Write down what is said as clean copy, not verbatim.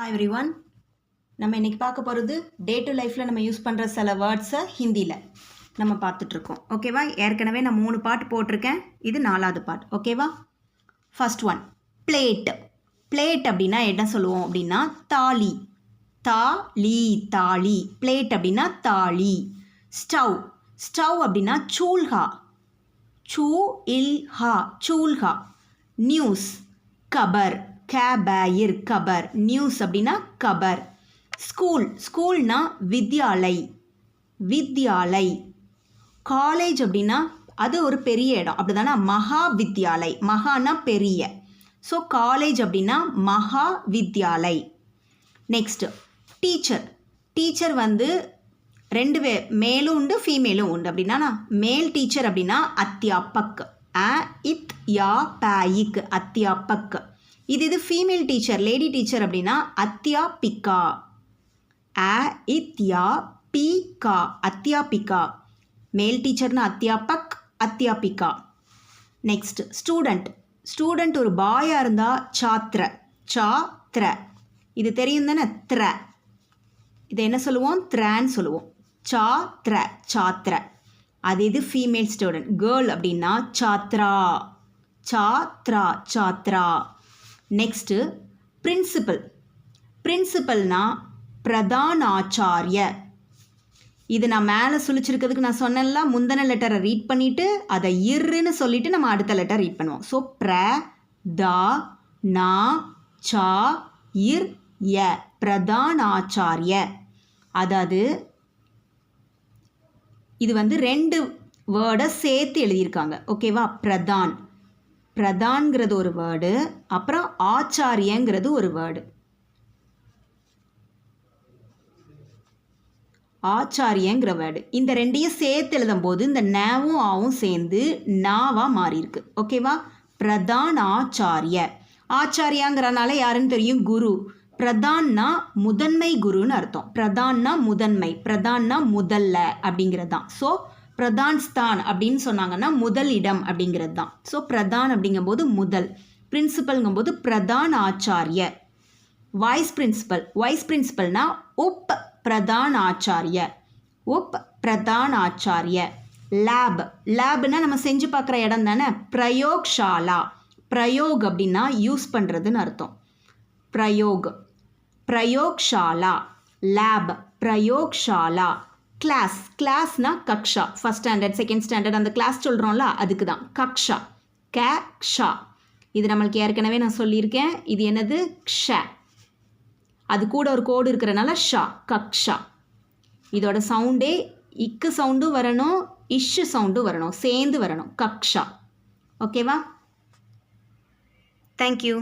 Hi everyone. நம்ம இன்னைக்கு பார்க்க போகிறது டே டு லைஃப்பில் நம்ம யூஸ் பண்ணுற சில வேர்ட்ஸை ஹிந்தியில் நம்ம பார்த்துட்ருக்கோம். ஓகேவா? ஏற்கனவே நான் 3 பார்ட் போட்டிருக்கேன். இது 4வது பார்ட். ஓகேவா? First one plate. பிளேட் அப்படின்னா என்ன சொல்லுவோம் அப்படின்னா தாலி. தாலி. பிளேட் அப்படின்னா தாலி. ஸ்டவ். ஸ்டவ் அப்படின்னா சூல்ஹா. சூல்ஹா. நியூஸ். கபர். கேபயிர் கபர். நியூஸ் அப்படின்னா கபர். ஸ்கூல். ஸ்கூல்னா வித்யாலய். காலேஜ் அப்படின்னா அது ஒரு பெரிய இடம் அப்படி தானே, மகாவித்யாலய். மகானா பெரிய. ஸோ காலேஜ் அப்படின்னா மகாவித்யாலய். Next teacher. டீச்சர் வந்து 2 மேலும் உண்டு ஃபீமேலும் உண்டு. அப்படின்னா மேல் டீச்சர் அப்படின்னா அத்தியாபக். அத்தியாபக். இது ஃபீமேல் டீச்சர் லேடி டீச்சர் அப்படின்னா அத்தியாபிகா. அத்தியாபிகா. மேல் டீச்சர்னா அத்தியாபக், அத்தியாபிகா. Next student. ஸ்டூடெண்ட் ஒரு பாயாக இருந்தால் சாத்திர. இது தெரியும் தானே, இதை என்ன சொல்லுவோம், த்ரான்னு சொல்லுவோம். சாத்திர. அது இது ஃபீமேல் ஸ்டூடெண்ட். கேர்ள் அப்படின்னா சாத்ரா. Next principal. பிரின்சிபல்னா பிரதானாச்சாரிய. இது நான் மேலே சுழிச்சிருக்கிறதுக்கு நான் சொன்னேன்ல, முந்தின லெட்டரை ரீட் பண்ணிவிட்டு அதை இர்ன்னு சொல்லிவிட்டு நம்ம அடுத்த லெட்டர் ரீட் பண்ணுவோம். ஸோ பிரதானாச்சாரிய. அதாவது இது வந்து 2 வேர்டை சேர்த்து எழுதியிருக்காங்க. ஓகேவா? பிரதான்ங்கிறது ஒரு வேர்டு, அப்புறம் ஆச்சாரியங்கிறது ஒரு வேர்டு. ஆச்சாரியங்கிற வேர்டு இந்த 2ஐயும் சேர்த்து எழுதும் போது இந்த நேவும் ஆவும் சேர்ந்து நாவா மாறி இருக்கு. ஓகேவா? பிரதானாச்சாரிய. ஆச்சாரியாங்கிறனால யாருன்னு தெரியும், குரு. பிரதான்னா முதன்மை குருன்னு அர்த்தம். பிரதான்னா முதன்மை, பிரதான்னா முதல்ல அப்படிங்கிறது தான். ஸோ பிரதான் ஸ்தான் அப்படின்னு சொன்னாங்கன்னா முதல் இடம் அப்படிங்கிறது தான். ஸோ பிரதான் அப்படிங்கும்போது முதல், பிரின்சிபல்ங்கும்போது பிரதான் ஆச்சாரிய. வைஸ் பிரின்சிபல்னா பிரதான் ஆச்சாரிய. லேப்னா நம்ம செஞ்சு பார்க்குற இடம் தானே, பிரயோக்ஷாலா. பிரயோக் அப்படின்னா யூஸ் பண்ணுறதுன்னு அர்த்தம். பிரயோக்ஷாலா. லேப், பிரயோக்ஷாலா. கிளாஸ்னா கக்ஷா. ஃபர்ஸ்ட் ஸ்டாண்டர்ட், செகண்ட் ஸ்டாண்டர்ட் அந்த கிளாஸ் சொல்கிறோம்ல, அதுக்கு தான் கக்ஷா. இது நம்மளுக்கு ஏற்கனவே நான் சொல்லியிருக்கேன். இது என்னது, க்ஷ. அது கூட ஒரு கோடு இருக்கிறனால கக்ஷா. இதோட சவுண்டே இக்கு சவுண்டும் வரணும், இஷ் சவுண்டும் வரணும், சேர்ந்து வரணும். கக்ஷா. ஓகேவா? தேங்க்யூ.